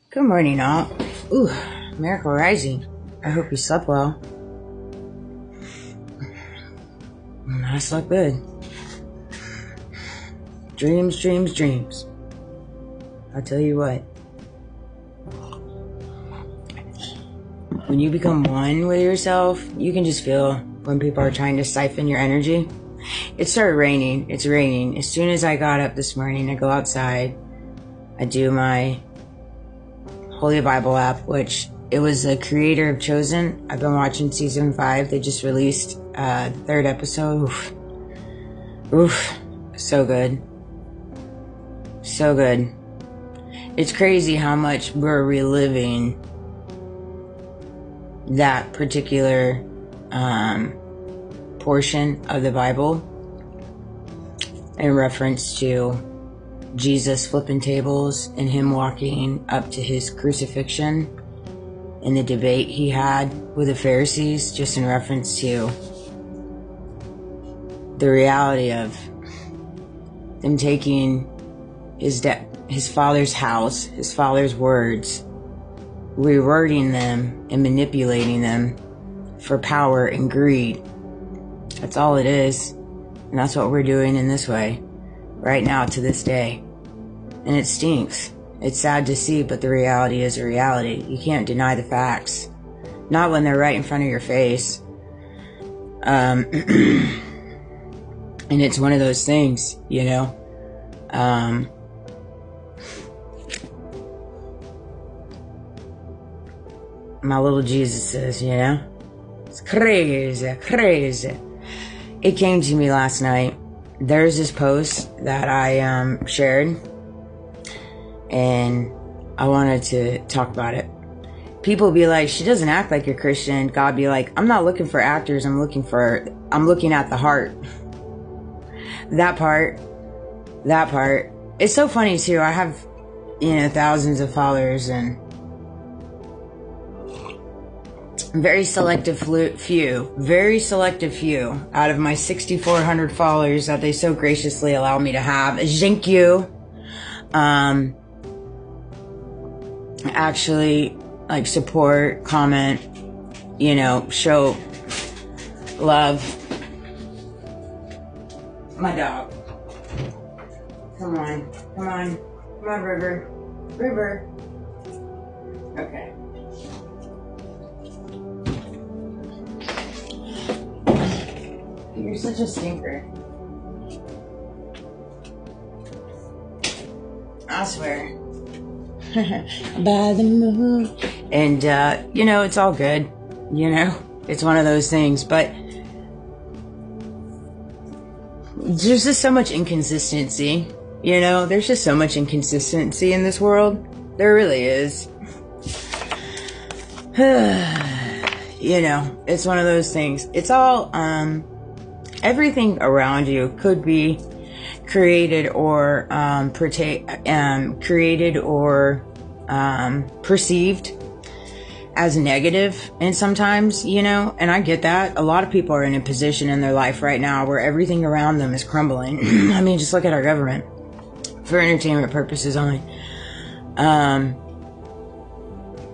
Good morning, all. Ooh, Miracle Rising. I hope you slept well. I slept good. Dreams, dreams, dreams. I'll tell you what. When you become one with yourself, you can just feel when people are trying to siphon your energy. It started raining. It's raining. As soon as I got up this morning, I go outside. I do my Holy Bible app, which it was the creator of Chosen. I've been watching season 5. They just released the 3rd episode. Oof. So good. So good. It's crazy how much we're reliving that particular portion of the Bible in reference to Jesus flipping tables and him walking up to his crucifixion and the debate he had with the Pharisees, just in reference to the reality of them taking his father's house, his father's words, rewording them and manipulating them for power and greed. That's all it is. And that's what we're doing in this way right now to this day. And it stinks. It's sad to see, but the reality is a reality. You can't deny the facts. Not when they're right in front of your face. And it's one of those things, you know. My little Jesuses, you know. It's crazy, crazy. It came to me last night. There's this post that I shared, and I wanted to talk about it. People be like, she doesn't act like a Christian. God be like, I'm not looking for actors. I'm looking at the heart. That part. It's so funny too. I have, thousands of followers, and very selective few out of my 6,400 followers that they so graciously allow me to have. Thank you. Actually, support, comment, show love. My dog. Come on, River. Okay. You're such a stinker. I swear. By the moon. And, it's all good. It's one of those things. But there's just so much inconsistency. There's just so much inconsistency in this world. There really is. It's one of those things. It's all, everything around you could be created or perceived as negative, and sometimes, and I get that. A lot of people are in a position in their life right now where everything around them is crumbling. I mean, just look at our government, for entertainment purposes only. And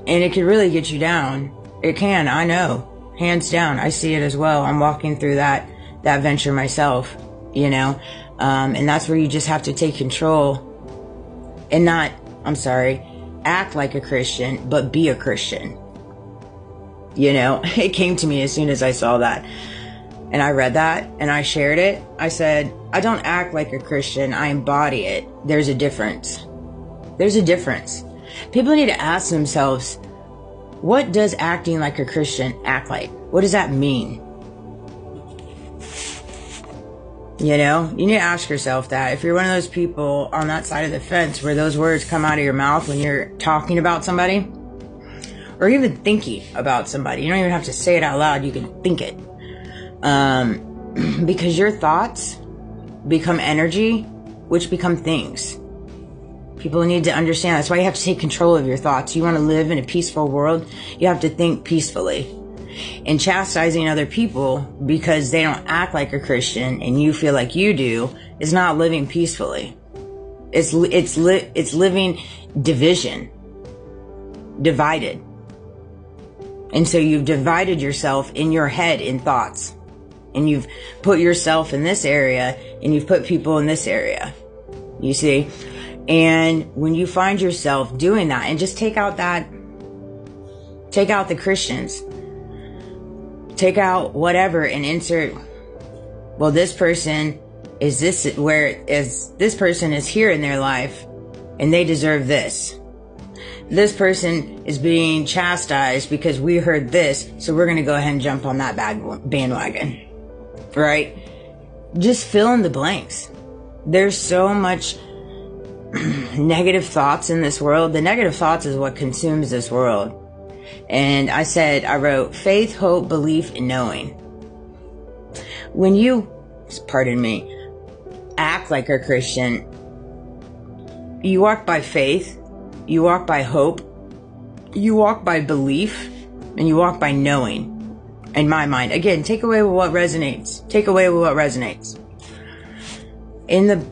it could really get you down. It can, I know, hands down. I see it as well. I'm walking through that venture myself, and that's where you just have to take control and not, act like a Christian, but be a Christian. It came to me as soon as I saw that, and I read that and I shared it. I said, I don't act like a Christian. I embody it. There's a difference. People need to ask themselves, what does acting like a Christian act like? What does that mean? You need to ask yourself that. If you're one of those people on that side of the fence where those words come out of your mouth when you're talking about somebody, or even thinking about somebody, you don't even have to say it out loud, you can think it. Because your thoughts become energy, which become things. People need to understand. That's why you have to take control of your thoughts. You want to live in a peaceful world, you have to think peacefully. And chastising other people because they don't act like a Christian and you feel like you do is not living peacefully. It's living division. divided. And so you've divided yourself in your head in thoughts. And you've put yourself in this area, and you've put people in this area. You see? And when you find yourself doing that, and just take out the Christians. Take out whatever and insert, well, this person is this, whereas this person is here in their life, and they deserve this. This person is being chastised because we heard this, so we're going to go ahead and jump on that bandwagon. Right? Just fill in the blanks. There's so much negative thoughts in this world. The negative thoughts is what consumes this world. And I wrote faith, hope, belief, and knowing. When you, pardon me, act like a Christian, you walk by faith, you walk by hope, you walk by belief, and you walk by knowing. In my mind, again, take away with what resonates. Take away with what resonates. In the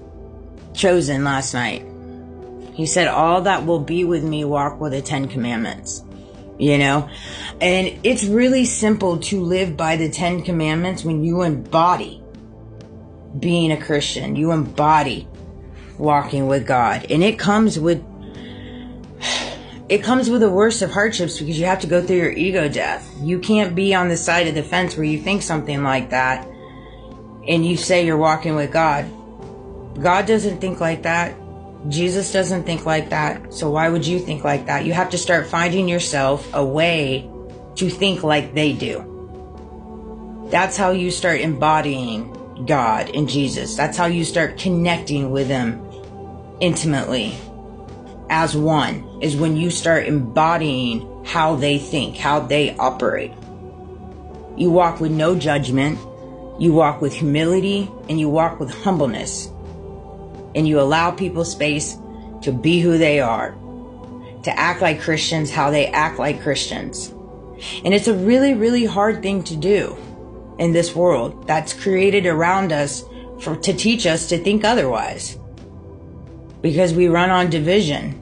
Chosen last night, he said, all that will be with me walk with the 10 commandments. You know? And it's really simple to live by the 10 commandments when you embody being a Christian. You embody walking with God. And it comes with the worst of hardships, because you have to go through your ego death. You can't be on the side of the fence where you think something like that and you say you're walking with God. God doesn't think like that. Jesus doesn't think like that. So why would you think like that? You have to start finding yourself a way to think like they do. That's how you start embodying God and Jesus. That's how you start connecting with Him intimately as one, is when you start embodying how they think, how they operate. You walk with no judgment, you walk with humility, and you walk with humbleness. And you allow people space to be who they are, to act like Christians, how they act like Christians. And it's a really, really hard thing to do in this world that's created around us to teach us to think otherwise. Because we run on division,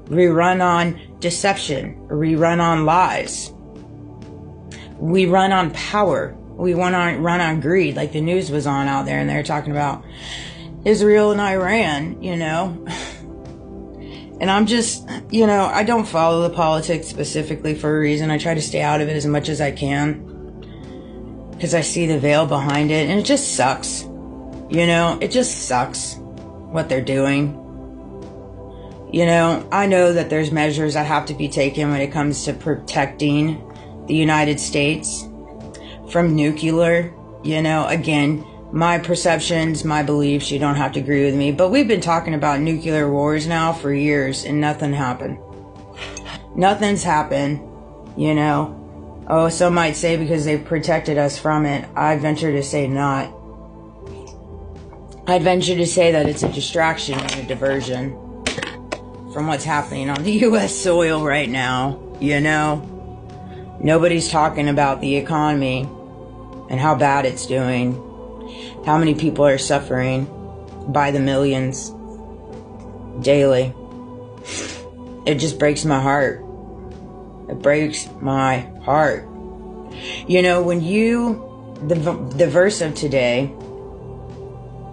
we run on deception, we run on lies, we run on power, we run on greed, like the news was on out there, and they're talking about Israel and Iran, you know. And I'm just, you know, I don't follow the politics specifically for a reason. I try to stay out of it as much as I can, because I see the veil behind it, and it just sucks. You know, it just sucks what they're doing. You know, I know that there's measures that have to be taken when it comes to protecting the United States from nuclear. You know, again, my perceptions, my beliefs, you don't have to agree with me. But we've been talking about nuclear wars now for years, and nothing happened. Nothing's happened, you know. Oh, some might say because they've protected us from it. I'd venture to say not. I'd venture to say that it's a distraction and a diversion from what's happening on the U.S. soil right now, you know. Nobody's talking about the economy and how bad it's doing. How many people are suffering by the millions daily. It just breaks my heart. It breaks my heart. You know, when the verse of today,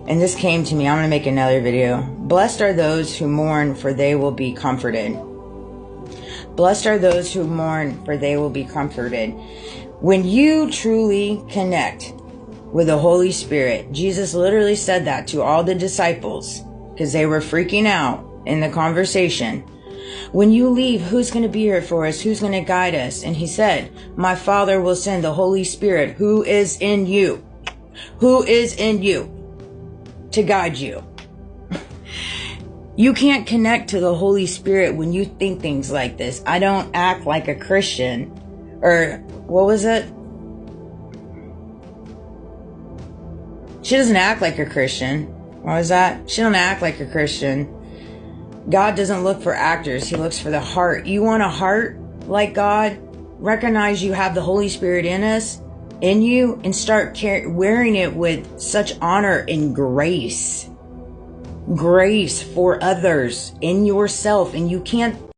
and this came to me, I'm going to make another video. Blessed are those who mourn, for they will be comforted. Blessed are those who mourn, for they will be comforted. When you truly connect with the Holy Spirit, Jesus literally said that to all the disciples because they were freaking out in the conversation. When you leave, who's going to be here for us? Who's going to guide us? And he said, my Father will send the Holy Spirit who is in you. Who is in you to guide you. You can't connect to the Holy Spirit when you think things like this. I don't act like a Christian. Or, what was it? She doesn't act like a Christian. What was that? She doesn't act like a Christian. God doesn't look for actors. He looks for the heart. You want a heart like God? Recognize you have the Holy Spirit in you, and start wearing it with such honor and grace. Grace for others, in yourself. And you can't